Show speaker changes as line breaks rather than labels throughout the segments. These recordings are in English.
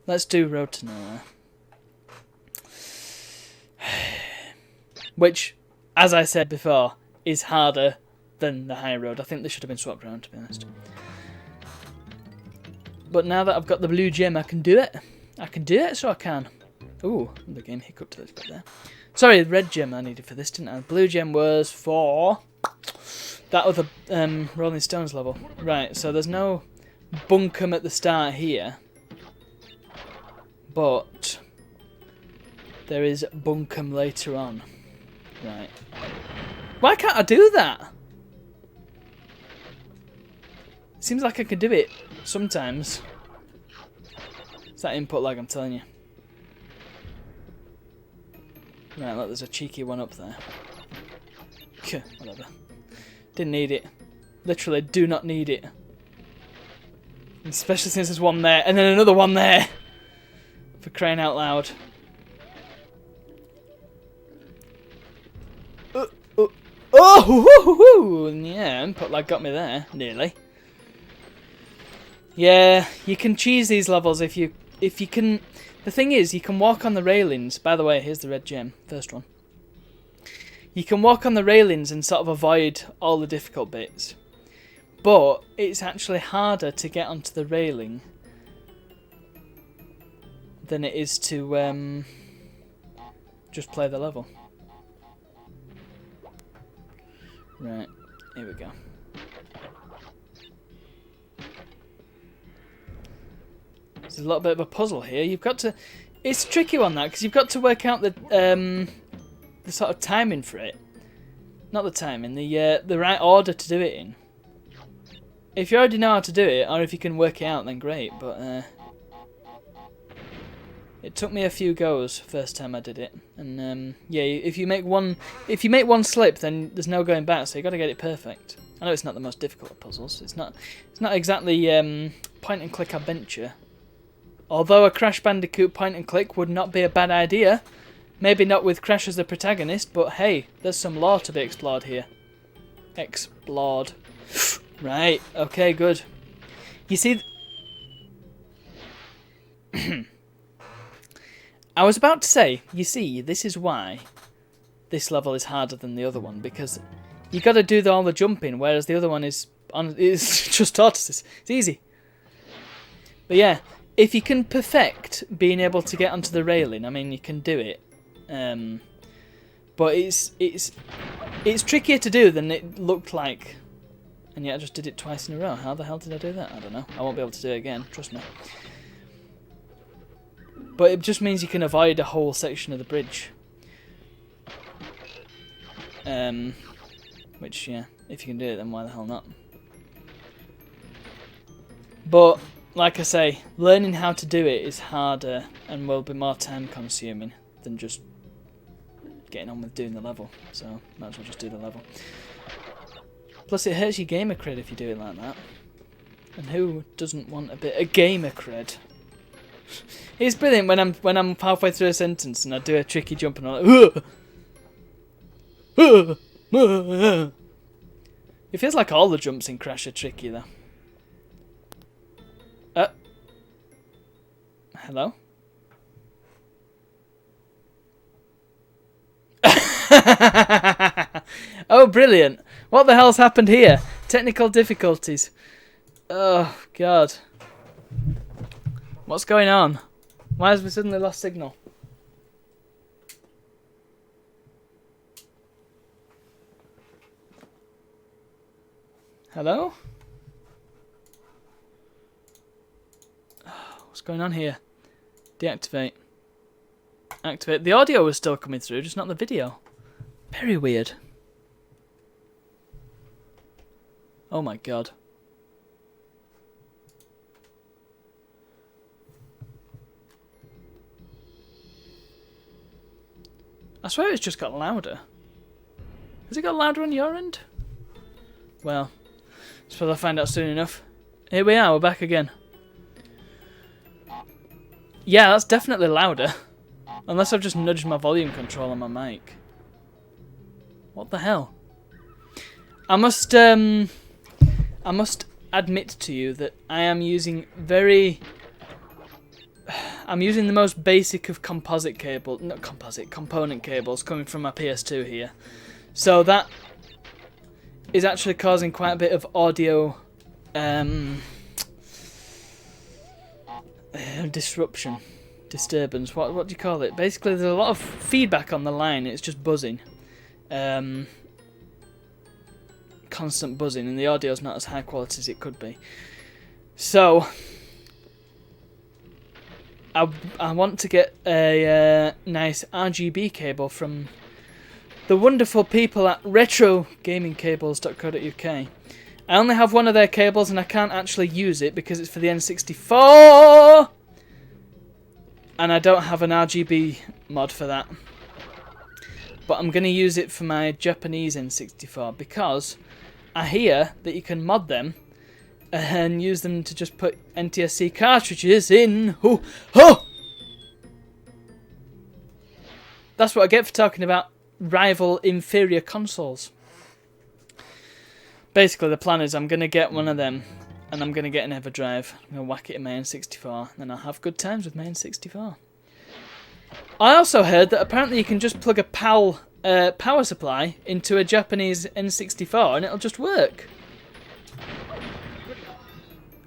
Let's do Road to Nowhere. Which, as I said before, is harder than the High Road. I think they should have been swapped around, to be honest. But now that I've got the blue gem, I can do it. I can do it, so I can. Ooh, the game hiccuped a little bit there. Sorry, the red gem I needed for this, didn't I? The blue gem was for that other Rolling Stones level. Right, so there's no bunkum at the start here. But there is bunkum later on. Right. Why can't I do that? It seems like I could do it sometimes. It's that input lag, I'm telling you. Right, look, there's a cheeky one up there. Whatever. Didn't need it. Literally do not need it. Especially since there's one there, and then another one there. For crying out loud. Oh! Yeah, input lag got me there, nearly. Yeah, you can cheese these levels if you can. The thing is, you can walk on the railings. By the way, here's the red gem, first one. You can walk on the railings and sort of avoid all the difficult bits. But it's actually harder to get onto the railing than it is to just play the level. Right, here we go. There's a little bit of a puzzle here. You've got to... It's a tricky one, that, because you've got to work out the sort of timing for it. Not the timing, the right order to do it in. If you already know how to do it, or if you can work it out, then great, but... It took me a few goes first time I did it, and yeah, if you make one slip, then there's no going back. So you got to get it perfect. I know it's not the most difficult of puzzles. It's not exactly point and click adventure. Although a Crash Bandicoot point and click would not be a bad idea. Maybe not with Crash as the protagonist, but hey, there's some lore to be explored here. Explored. Right. Okay. Good. You see. I was about to say, you see, this is why this level is harder than the other one, because you got to do all the jumping, whereas the other one is just tortoises. It's easy. But yeah, if you can perfect being able to get onto the railing, I mean, you can do it. But it's trickier to do than it looked like. And yet I just did it twice in a row. How the hell did I do that? I don't know. I won't be able to do it again, trust me. But it just means you can avoid a whole section of the bridge. Which, yeah, if you can do it, then why the hell not? But, like I say, learning how to do it is harder and will be more time consuming than just getting on with doing the level. So, might as well just do the level. Plus, it hurts your gamer cred if you do it like that. And who doesn't want a bit of gamer cred? It's brilliant when I'm halfway through a sentence and I do a tricky jump and I'm like, it feels like all the jumps in Crash are tricky though. Hello? Oh, brilliant. What the hell's happened here? Technical difficulties. Oh, God. What's going on? Why has we suddenly lost signal? Hello? What's going on here? Deactivate. Activate. The audio was still coming through, just not the video. Very weird. Oh my God. I swear it's just got louder. Has it got louder on your end? Well, I suppose I'll find out soon enough. Here we are, we're back again. Yeah, that's definitely louder. Unless I've just nudged my volume control on my mic. What the hell? I must admit to you that I am using very... I'm using the most basic of component cables coming from my PS2 here. So that is actually causing quite a bit of audio disturbance. What do you call it? Basically, there's a lot of feedback on the line. It's just buzzing, constant buzzing, and the audio's not as high quality as it could be. So I want to get a nice RGB cable from the wonderful people at retrogamingcables.co.uk. I only have one of their cables and I can't actually use it because it's for the N64 and I don't have an RGB mod for that. But I'm going to use it for my Japanese N64 because I hear that you can mod them and use them to just put NTSC cartridges in. Ho ho! That's what I get for talking about rival inferior consoles. Basically, the plan is I'm going to get one of them and I'm going to get an EverDrive. I'm going to whack it in my N64 and then I'll have good times with my N64. I also heard that apparently you can just plug a PAL power supply into a Japanese N64 and it'll just work.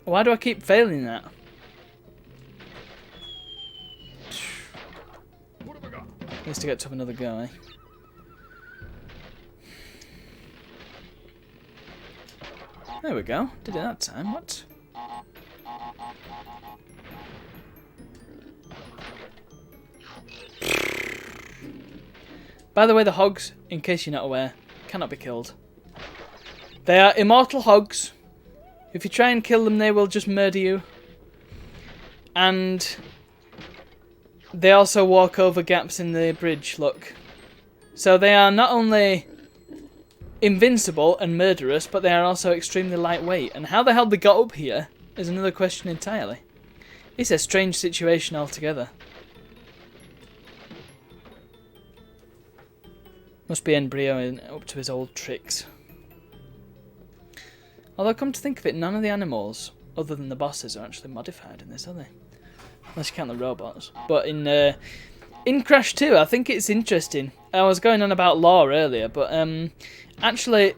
Why do I keep failing that? Needs to get to another go, eh? There we go. Did it that time. What? By the way, the hogs, in case you're not aware, cannot be killed. They are immortal hogs. If you try and kill them, they will just murder you. And they also walk over gaps in the bridge, look. So they are not only invincible and murderous, but they are also extremely lightweight. And how the hell they got up here is another question entirely. It's a strange situation altogether. Must be Embryo up to his old tricks. Although, come to think of it, none of the animals, other than the bosses, are actually modified in this, are they? Unless you count the robots. But in Crash 2, I think it's interesting. I was going on about lore earlier, but actually,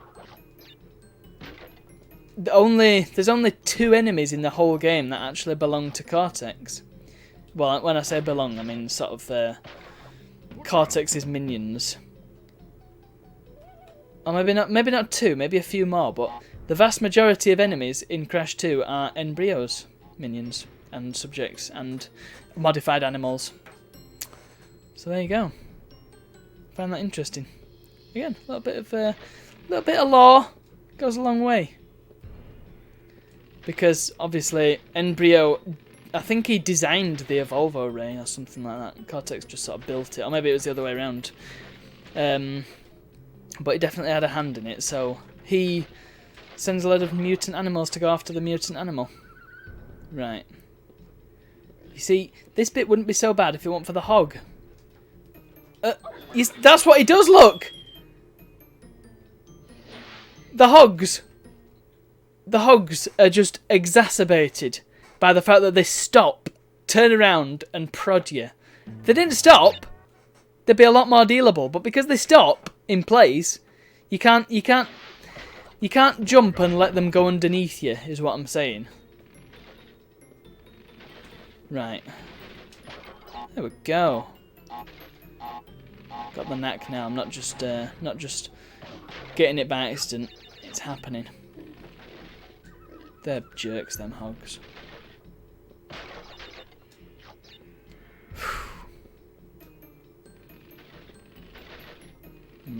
there's only 2 enemies in the whole game that actually belong to Cortex. Well, when I say belong, I mean sort of Cortex's minions. Or maybe not 2, maybe a few more, but the vast majority of enemies in Crash 2 are Embryo's minions and subjects and modified animals. So there you go. Find that interesting. Again, a little bit of lore goes a long way. Because obviously Embryo, I think he designed the Evolvo Ray or something like that. Cortex just sort of built it, or maybe it was the other way around. But he definitely had a hand in it, so he sends a load of mutant animals to go after the mutant animal. Right. You see, this bit wouldn't be so bad if it weren't for the hog. That's what he does, look! The hogs are just exacerbated by the fact that they stop, turn around and prod you. If they didn't stop, they'd be a lot more dealable, but because they stop in place, you can't jump and let them go underneath you, is what I'm saying. Right. There we go. Got the knack now. I'm not just getting it by accident. It's happening. They're jerks, them hogs.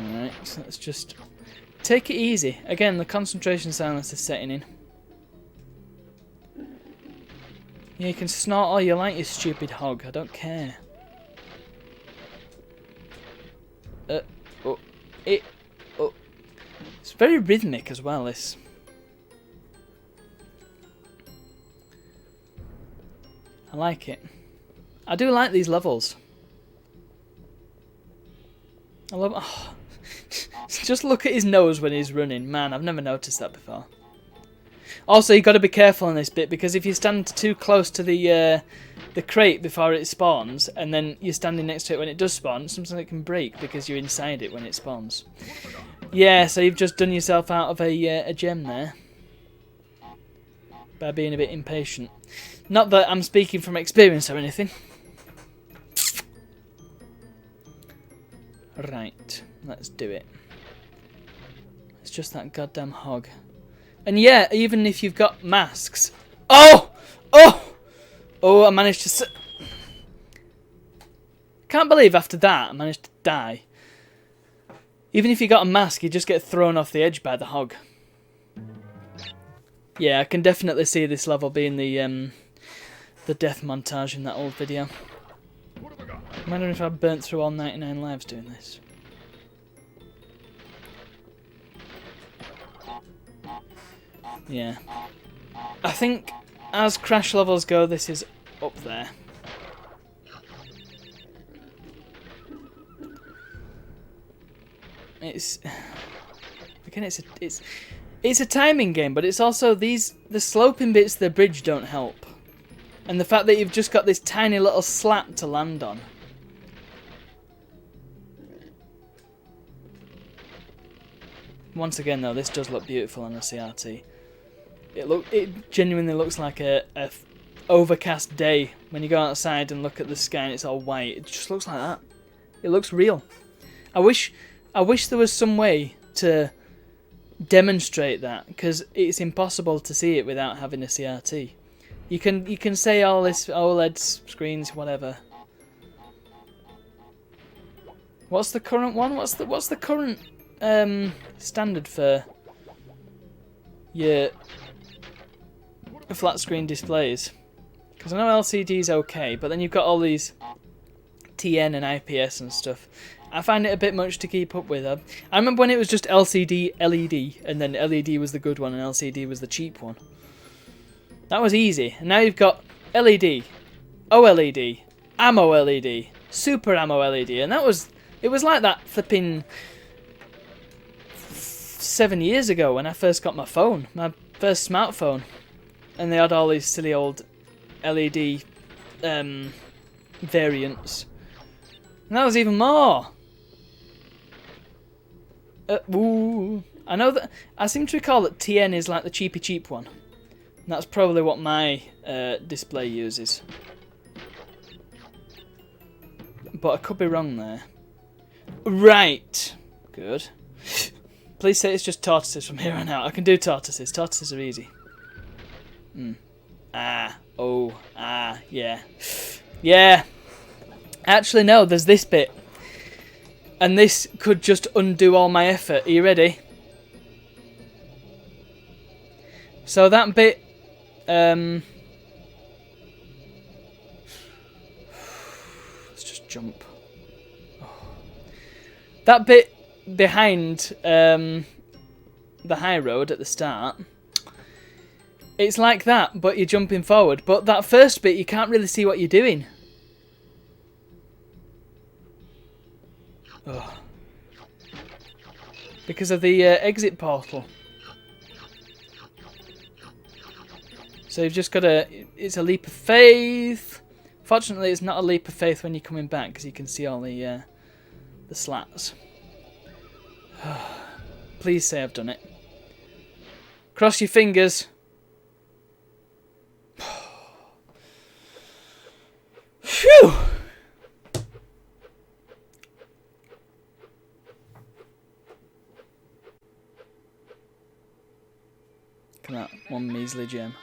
Alright, so let's just take it easy. Again, the concentration silence is setting in. Yeah, you can snort all you like, you stupid hog. I don't care. It's very rhythmic as well, this. I like it. I do like these levels. I love... Oh. Just look at his nose when he's running. Man, I've never noticed that before. Also, you got to be careful on this bit, because if you stand too close to the crate before it spawns, and then you're standing next to it when it does spawn, sometimes it can break because you're inside it when it spawns. Yeah, so you've just done yourself out of a gem there by being a bit impatient. Not that I'm speaking from experience or anything. Right, let's do it. It's just that goddamn hog. And yeah, even if you've got masks... Oh! Oh! Oh, I managed to... Can't believe after that I managed to die. Even if you got a mask, you just get thrown off the edge by the hog. Yeah, I can definitely see this level being the death montage in that old video. I'm wondering if I burnt through all 99 lives doing this. Yeah. I think as crash levels go, this is up there. It's again, it's a timing game, but it's also the sloping bits of the bridge don't help, and the fact that you've just got this tiny little slat to land on. Once again, though, this does look beautiful on a CRT. It genuinely looks like a overcast day when you go outside and look at the sky and it's all white. It just looks like that. It looks real. I wish there was some way to demonstrate that, because it's impossible to see it without having a CRT. You can say all this OLED screens, whatever. What's the current one? What's the current standard for your flat screen displays? Because I know LCD's okay, but then you've got all these TN and IPS and stuff. I find it a bit much to keep up with. I remember when it was just LCD, LED, and then LED was the good one and LCD was the cheap one. That was easy. And now you've got LED, OLED, Ammo LED, Super Ammo LED, and it was like that flipping 7 years ago when I first got my phone, my first smartphone, and they had all these silly old LED variants. And that was even more. Ooh. I know that I seem to recall that TN is like the cheap one. And that's probably what my display uses. But I could be wrong there. Right. Good. Please say it's just tortoises from here on out. I can do tortoises. Tortoises are easy. Ah. Oh. Ah. Yeah. Yeah. Actually, no. There's this bit. And this could just undo all my effort. Are you ready? So that bit... let's just jump. That bit behind the high road at the start, it's like that, but you're jumping forward. But that first bit, you can't really see what you're doing. Oh. Because of the exit portal. So you've just got it's a leap of faith. Fortunately, it's not a leap of faith when you're coming back, because you can see all the slats. Please say I've done it. Cross your fingers. Phew! Come out, one measly gem.